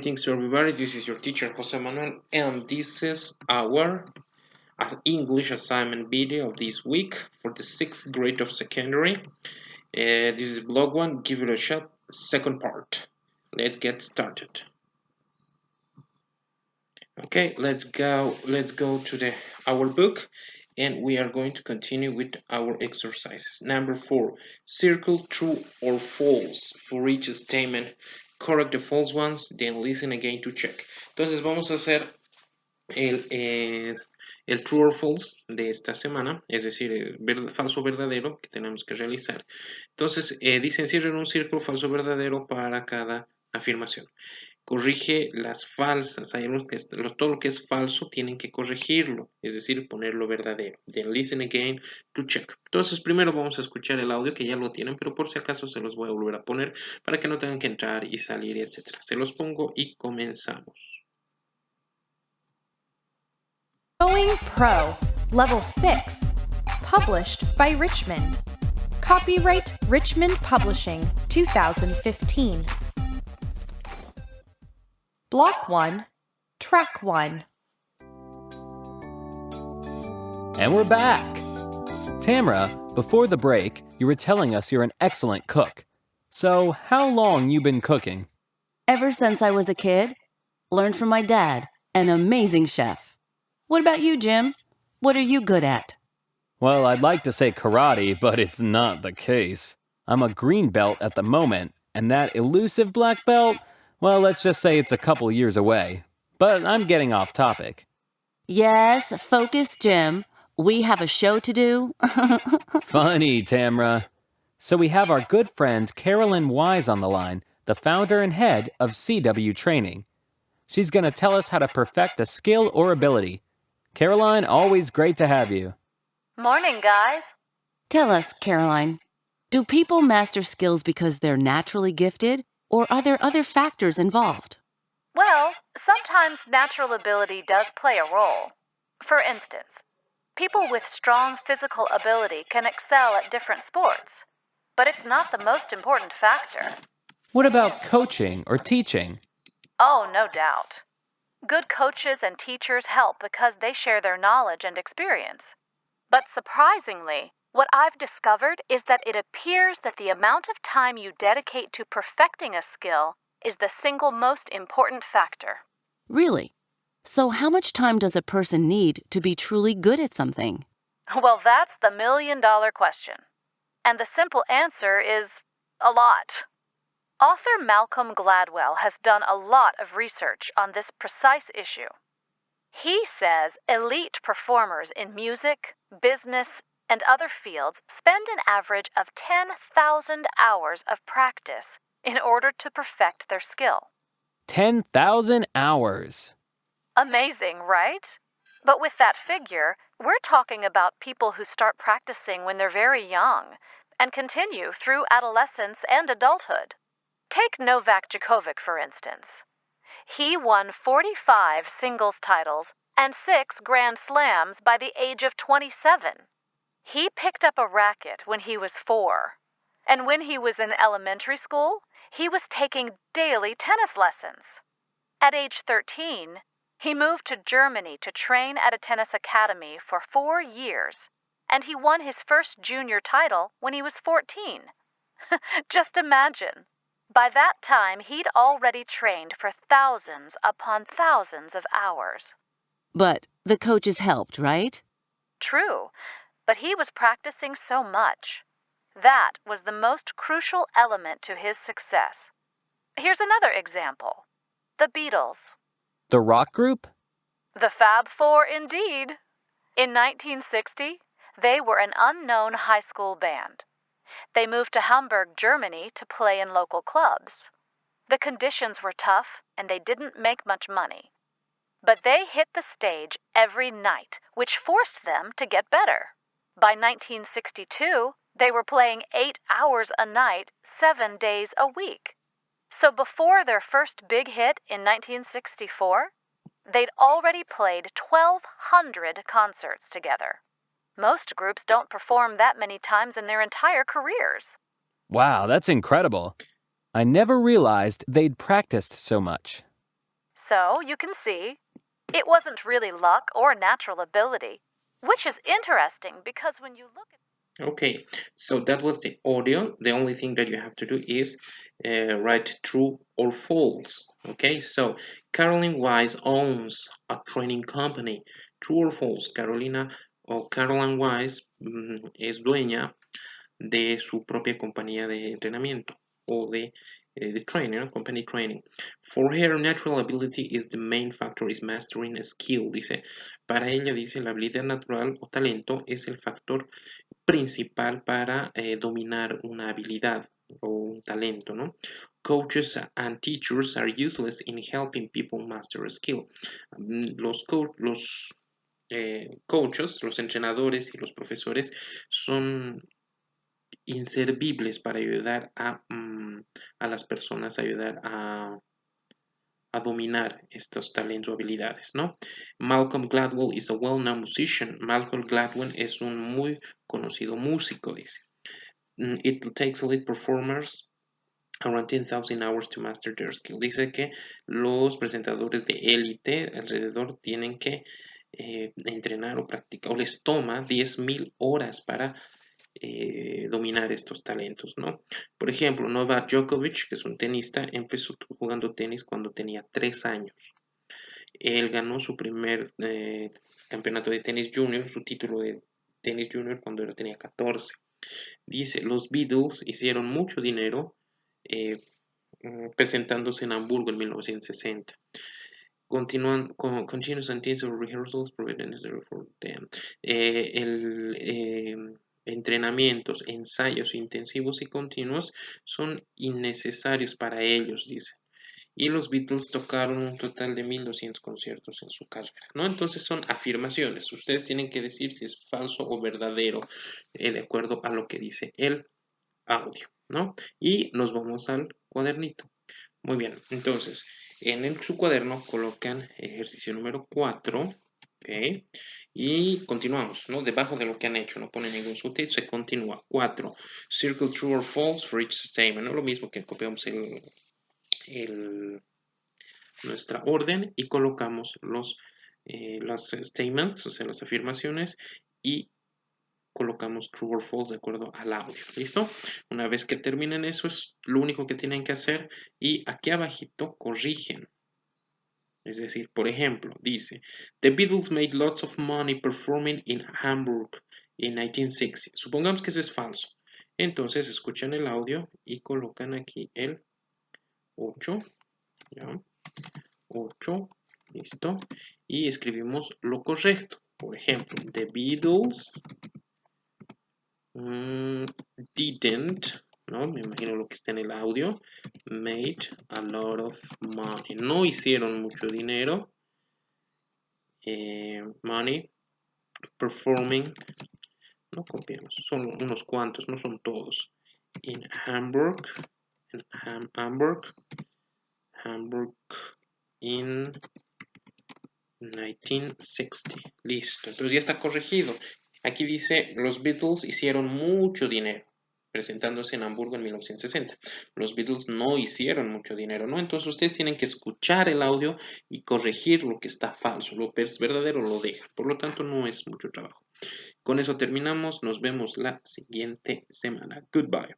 Greetings to everybody. This is your teacher Jose Manuel, and this is our English assignment video of this week for the 6th grade of secondary. This is blog 1. Give it a shot. Second part. Let's get started. Okay, let's go to our book, and we are going to continue with our exercises. Number 4. Circle true or false for each statement. Correct the false ones, then listen again to check. Entonces vamos a hacer el true or false de esta semana, es decir, falso o verdadero que tenemos que realizar. Entonces dice encierren un círculo falso o verdadero para cada afirmación. Corrige las falsas. Sabemos que todo lo que es falso tienen que corregirlo, es decir, ponerlo verdadero. Then listen again to check. Entonces, primero vamos a escuchar el audio que ya lo tienen, pero por si acaso se los voy a volver a poner para que no tengan que entrar y salir, etc. Se los pongo y comenzamos. Going Pro, Level 6, published by Richmond. Copyright Richmond Publishing, 2015. Block 1, Track 1. And we're back! Tamra, before the break, you were telling us you're an excellent cook. So, how long you been cooking? Ever since I was a kid. Learned from my dad, an amazing chef. What about you, Jim? What are you good at? Well, I'd like to say karate, but it's not the case. I'm a green belt at the moment, and that elusive black belt, well, let's just say it's a couple years away. But I'm getting off topic. Yes, focus, Jim. We have a show to do. Funny, Tamra. So we have our good friend Carolyn Wise on the line, the founder and head of CW Training. She's going to tell us how to perfect a skill or ability. Caroline, always great to have you. Morning, guys. Tell us, Caroline, do people master skills because they're naturally gifted, or are there other factors involved? Well, sometimes natural ability does play a role. For instance, people with strong physical ability can excel at different sports, but it's not the most important factor. What about coaching or teaching? Oh, no doubt. Good coaches and teachers help because they share their knowledge and experience. But surprisingly, what I've discovered is that it appears that the amount of time you dedicate to perfecting a skill is the single most important factor. Really? So how much time does a person need to be truly good at something? Well, that's the million-dollar question. And the simple answer is a lot. Author Malcolm Gladwell has done a lot of research on this precise issue. He says elite performers in music, business, and other fields spend an average of 10,000 hours of practice in order to perfect their skill. 10,000 hours. Amazing, right? But with that figure, we're talking about people who start practicing when they're very young and continue through adolescence and adulthood. Take Novak Djokovic, for instance. He won 45 singles titles and 6 Grand Slams by the age of 27. He picked up a racket when he was 4. And when he was in elementary school, he was taking daily tennis lessons. At age 13, he moved to Germany to train at a tennis academy for 4 years, and he won his first junior title when he was 14. Just imagine. By that time, he'd already trained for thousands upon thousands of hours. But the coaches helped, right? True, but he was practicing so much. That was the most crucial element to his success. Here's another example. The Beatles. The rock group? The Fab Four, indeed. In 1960, they were an unknown high school band. They moved to Hamburg, Germany to play in local clubs. The conditions were tough and they didn't make much money. But they hit the stage every night, which forced them to get better. By 1962, they were playing 8 hours a night, 7 days a week. So before their first big hit in 1964, they'd already played 1,200 concerts together. Most groups don't perform that many times in their entire careers. Wow, that's incredible. I never realized they'd practiced so much. So, you can see, it wasn't really luck or natural ability, which is interesting because when you look at... Okay, so that was the audio. The only thing that you have to do is write true or false. Okay, so Caroline Wise owns a training company. True or false, Carolina o Caroline Wise es dueña de su propia compañía de entrenamiento o de trainer, company training. For her, natural ability is the main factor is mastering a skill. Dice, para ella, dice, la habilidad natural o talento es el factor principal para dominar una habilidad o un talento, ¿no? Coaches and teachers are useless in helping people master a skill. Los coaches, los entrenadores y los profesores son inservibles para ayudar a las personas, ayudar a dominar estos talentos o habilidades, ¿no? Malcolm Gladwell is a well-known musician. Malcolm Gladwell es un muy conocido músico, dice. It takes elite performers around 10,000 hours to master their skill. Dice que los presentadores de élite alrededor tienen que entrenar o practicar, o les toma 10,000 horas para dominar estos talentos, ¿no? Por ejemplo, Novak Djokovic, que es un tenista, empezó jugando tenis cuando tenía 3 años. Él ganó su primer campeonato de tenis junior, su título de tenis junior cuando él tenía 14. Dice, los Beatles hicieron mucho dinero presentándose en Hamburgo en 1960. Continuous and intensive rehearsals provided necessary for them. Entrenamientos, ensayos intensivos y continuos son innecesarios para ellos, dice. Y los Beatles tocaron un total de 1,200 conciertos en su carrera, ¿no? Entonces son afirmaciones. Ustedes tienen que decir si es falso o verdadero de acuerdo a lo que dice el audio, ¿no? Y nos vamos al cuadernito. Muy bien, entonces en su cuaderno colocan ejercicio número 4, ¿ok? Y continuamos, ¿no? Debajo de lo que han hecho, no pone ningún subtexto, se continúa. 4. Circle true or false for each statement, ¿no? Lo mismo que copiamos nuestra orden y colocamos los statements, o sea, las afirmaciones, y colocamos true or false de acuerdo al audio. ¿Listo? Una vez que terminen eso es lo único que tienen que hacer y aquí abajito corrigen. Es decir, por ejemplo, dice, The Beatles made lots of money performing in Hamburg in 1960. Supongamos que eso es falso. Entonces escuchan el audio y colocan aquí el 8. ¿Ya? 8. Listo. Y escribimos lo correcto. Por ejemplo, The Beatles didn't, ¿no? Me imagino lo que está en el audio. Made a lot of money. No hicieron mucho dinero. Money. Performing. No copiamos. Son unos cuantos, no son todos. In Hamburg. In Hamburg. Hamburg. In 1960. Listo. Entonces ya está corregido. Aquí dice, los Beatles hicieron mucho dinero presentándose en Hamburgo en 1960. Los Beatles no hicieron mucho dinero, ¿no? Entonces ustedes tienen que escuchar el audio y corregir lo que está falso. Lo que es verdadero lo dejan. Por lo tanto, no es mucho trabajo. Con eso terminamos. Nos vemos la siguiente semana. Goodbye.